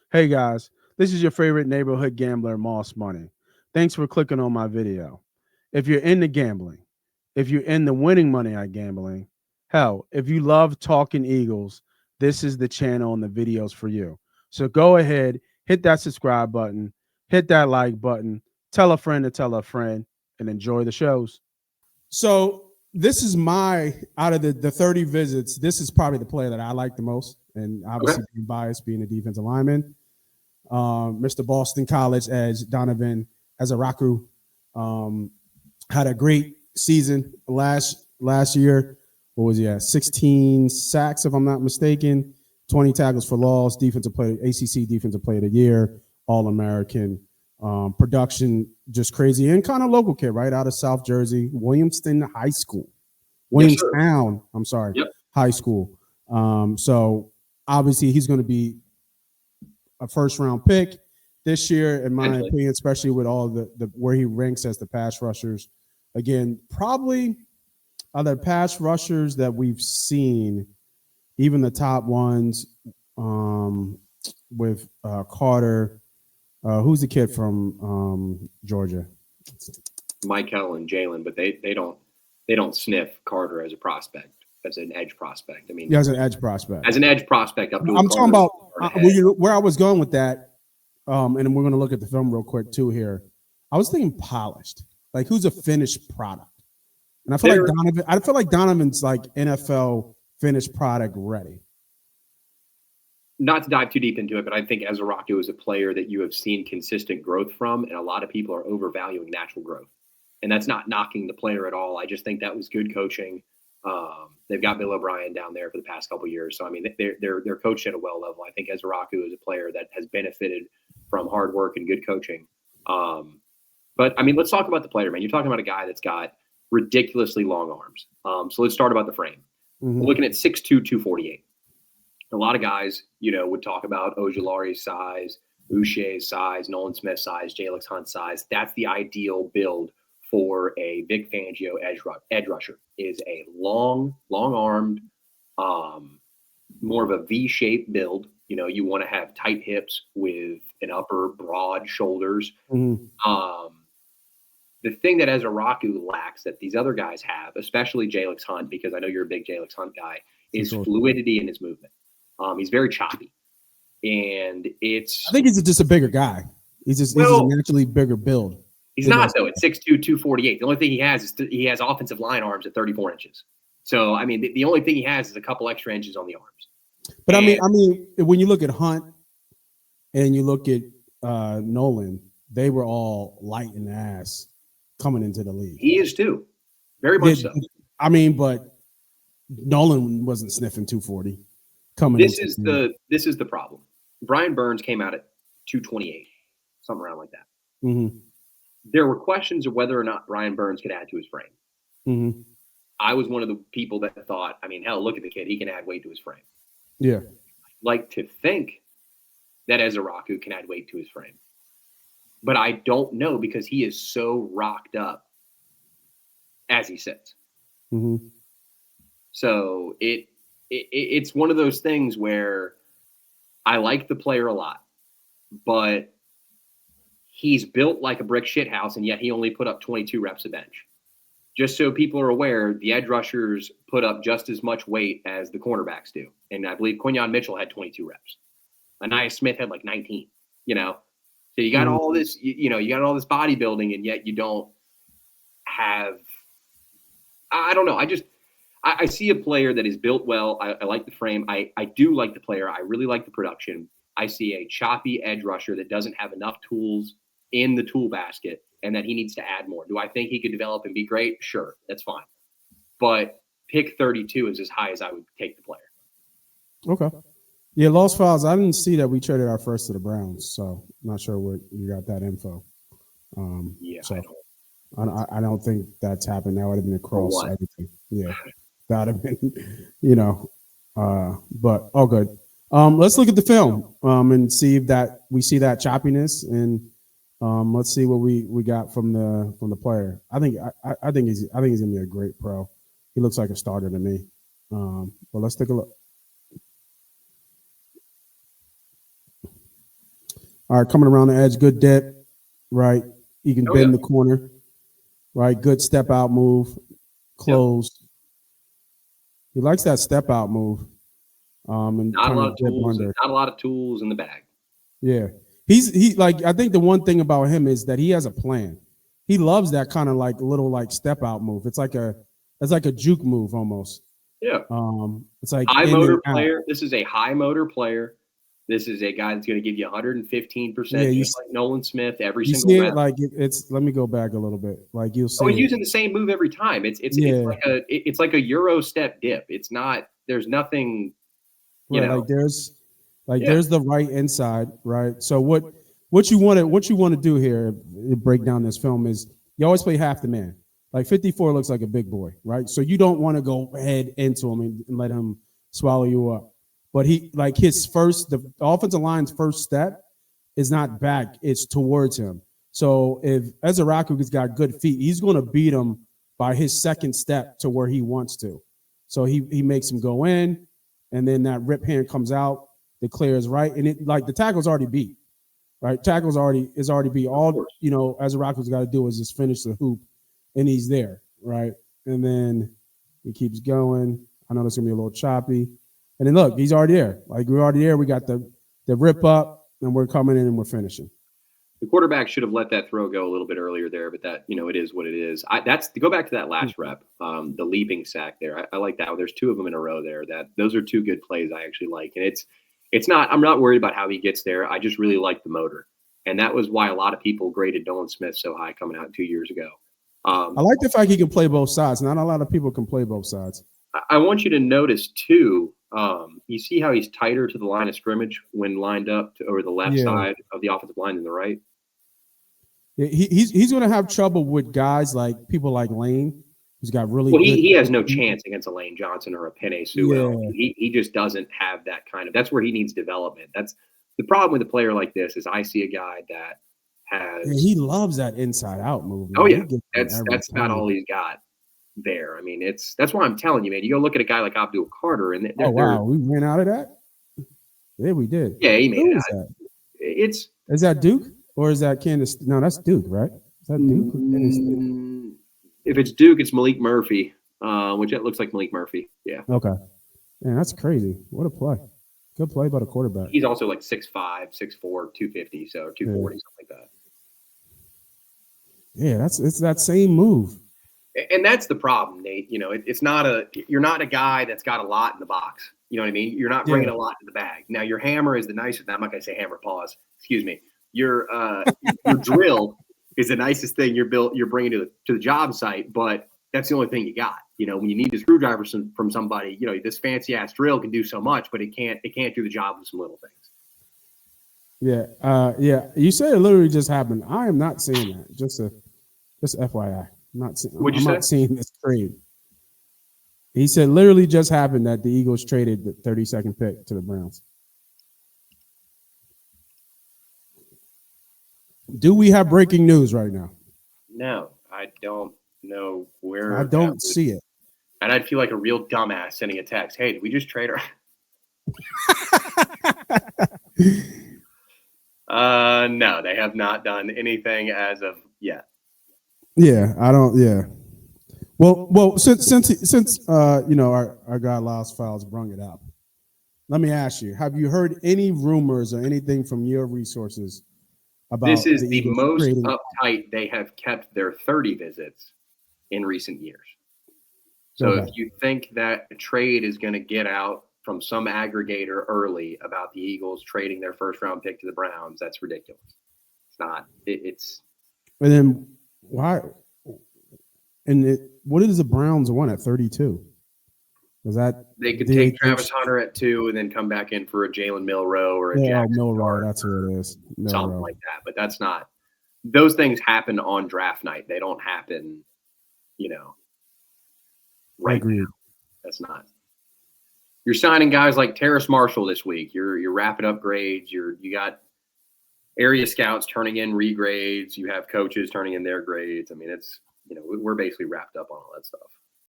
Hey guys, this is your favorite neighborhood gambler, Moss Money. Thanks for clicking on my video. If you're into gambling, if you're into winning money at gambling, hell, if you love talking Eagles, this is the channel and the videos for you. So go ahead, hit that subscribe button, hit that like button, tell a friend to tell a friend, and enjoy the shows. So this is my out of the 30 visits, this is probably the player that I like the most. And Okay. obviously being biased, being a defensive lineman. Mr. Boston College edge Donovan Ezeiruaku had a great season last year. What was he at? 16 sacks, if I'm not mistaken. 20 tackles for loss. Defensive player, ACC Defensive Player of the Year, All American. Production just crazy, and kind of local kid, right out of South Jersey, Williamstown High School. Yes, sir. Williamstown, I'm sorry, Yep. High School. So obviously he's going to be a first round pick this year, in my opinion, especially with all the where he ranks as the pass rushers. Again, probably other pass rushers that we've seen, even the top ones, with Carter. Who's the kid from Georgia? Michael and Jalen, but they don't sniff Carter as a prospect, as an edge prospect. I mean, Yeah, as an edge prospect. As an edge prospect, I'm talking about where I was going with that, and we're going to look at the film real quick too here. I was thinking polished, like who's a finished product, and I feel like Donovan's like NFL finished product ready. Not to dive too deep into it, but I think Ezeiruaku is a player that you have seen consistent growth from, and a lot of people are overvaluing natural growth. And that's not knocking the player at all. I just think that was good coaching. They've got Bill O'Brien down there for the past couple of years, so I mean they're coached at a well level. I think Ezeiruaku is a player that has benefited from hard work and good coaching. But I mean, let's talk about the player, man. You're talking about a guy that's got ridiculously long arms. So let's start about the frame. Mm-hmm. We're looking at 6'2", 248. A lot of guys, would talk about Ojulari's size, Uche's size, Nolan Smith's size, Jalix Hunt's size. That's the ideal build for a Vic Fangio edge rusher. Is a long-armed, more of a V-shaped build. You want to have tight hips with an upper broad shoulders. Mm-hmm. The thing that Ezeiruaku lacks that these other guys have, especially Jalix Hunt, because I know you're a big Jalix Hunt guy, is fluidity in his movement. He's very choppy, and I think he's just a bigger guy. He's just a naturally bigger build. He's not though. At 6'2", 248. The only thing he has is he has offensive line arms at 34 inches. So I mean, the only thing he has is a couple extra inches on the arms. But I mean, when you look at Hunt and you look at Nolan, they were all light in the ass coming into the league. He is too, very much so. I mean, but Nolan wasn't sniffing 240. This is the problem. Brian Burns came out at 228, something around like that. Mm-hmm. There were questions of whether or not Brian Burns could add to his frame. Mm-hmm. I was one of the people that thought, I mean, hell, look at the kid. He can add weight to his frame. Yeah. I'd like to think that Ezeiruaku can add weight to his frame. But I don't know because he is so rocked up as he sits. Mm-hmm. So it's one of those things where I like the player a lot, but he's built like a brick shithouse, and yet he only put up 22 reps a bench. Just so people are aware, the edge rushers put up just as much weight as the cornerbacks do. And I believe Quinyon Mitchell had 22 reps. Anaya Smith had like 19, So you got all this, you got all this bodybuilding, and yet you don't have, I don't know. I see a player that is built well. I like the frame. I do like the player. I really like the production. I see a choppy edge rusher that doesn't have enough tools in the tool basket and that he needs to add more. Do I think he could develop and be great? Sure, that's fine. But pick 32 is as high as I would take the player. Okay. Yeah, Lost Files, I didn't see that we traded our first to the Browns, so I'm not sure where you got that info. So I don't think that's happened. That would have been across everything. Yeah. That would have been, but all good. Let's look at the film and see if that we see that choppiness, and let's see what we got from the player. I think he's gonna be a great pro. He looks like a starter to me. But let's take a look. All right, coming around the edge, good dip, right? You can bend the corner, right? Good step out move, close. Yep. He likes that step out move. And not a lot of tools. Not a lot of tools in the bag. Yeah, he like I think the one thing about him is that he has a plan. He loves that kind of like little like step out move. It's like a juke move almost. Yeah. It's like high motor player. This is a high motor player. This is a guy that's going to give you 115%, yeah, just like Nolan Smith every you single see round. It like it's. Let me go back a little bit. Like you'll see. He's using the same move every time. It's like a Euro step dip. It's not. There's nothing. You know, there's the right inside, right? So what you want to do here, break down this film is you always play half the man. Like 54 looks like a big boy, right? So you don't want to go head into him and let him swallow you up. But he like the offensive line's first step is not back, it's towards him. So if Ezeiruaku has got good feet, he's going to beat him by his second step to where he wants to. So he makes him go in, and then that rip hand comes out, the clear is right, and it like the tackle's already beat, right? Tackle's already beat. All Ezeiruaku's got to do is just finish the hoop, and he's there, right? And then he keeps going. I know it's gonna be a little choppy, and then look, he's already there. Like we're already there. We got the rip up, and we're coming in and we're finishing. The quarterback should have let that throw go a little bit earlier there, but that it is what it is. That's to go back to that last rep, the leaping sack there. I like that. There's two of them in a row there. Those are two good plays I actually like, and it's not. I'm not worried about how he gets there. I just really like the motor, and that was why a lot of people graded Nolan Smith so high coming out 2 years ago. I like the fact he can play both sides. Not a lot of people can play both sides. I want you to notice too. You see how he's tighter to the line of scrimmage when lined up over the left side of the offensive line than the right. Yeah, he's going to have trouble with guys like people like Lane, who's got really. Well, he has no chance against a Lane Johnson or a Penei Sewell. Yeah. He just doesn't have that kind of. That's where he needs development. That's the problem with a player like this. Is I see a guy that has. Yeah, he loves that inside out move. Man. Oh yeah, that's about all he's got there. I mean, that's why I'm telling you, man. You go look at a guy like Abdul Carter, and we ran out of that. Yeah, we did. Yeah, he made it out. Is that Duke or is that Kansas? No, that's Duke, right? Is that Duke? If it's Duke, it's Malik Murphy, which it looks like Malik Murphy. Yeah. Okay. Man, that's crazy. What a play. Good play by the quarterback. He's also like 6'5", 6'4", 250, so 240, something like that. Yeah, it's that same move. And that's the problem, Nate. You're not a guy that's got a lot in the box. You know what I mean? You're not bringing a lot in the bag. Now your hammer is the nicest. I'm not going to say hammer. Pause. Excuse me. Your drill is the nicest thing you're bringing to the job site, but that's the only thing you got. When you need a screwdriver from somebody, this fancy ass drill can do so much, but it can't do the job with some little things. Yeah. Yeah. You said it literally just happened. I am not saying that. Just FYI. I'm not seeing this trade. He said literally just happened that the Eagles traded the 32nd pick to the Browns. Do we have breaking news right now? No, I don't know where. I don't see it. And I'd feel like a real dumbass sending a text. Hey, did we just trade her? No, they have not done anything as of yet. Yeah, I don't. Yeah. Well, since our guy Lost Files brung it up, let me ask you: have you heard any rumors or anything from your resources about this? Is the most uptight they have kept their 30 visits in recent years. So if you think that a trade is going to get out from some aggregator early about the Eagles trading their first round pick to the Browns, that's ridiculous. It's not. It's. And then why? And what does the Browns want at 32? Is that they could take Travis Hunter at 2 and then come back in for a Jalen Milroe or a Jackson Milroe? That's who it is. Something like that. But that's not. Those things happen on draft night. They don't happen, right now. That's not. You're signing guys like Terrace Marshall this week. You're wrapping up grades. You got area scouts turning in regrades. You have coaches turning in their grades. I mean, it's we're basically wrapped up on all that stuff.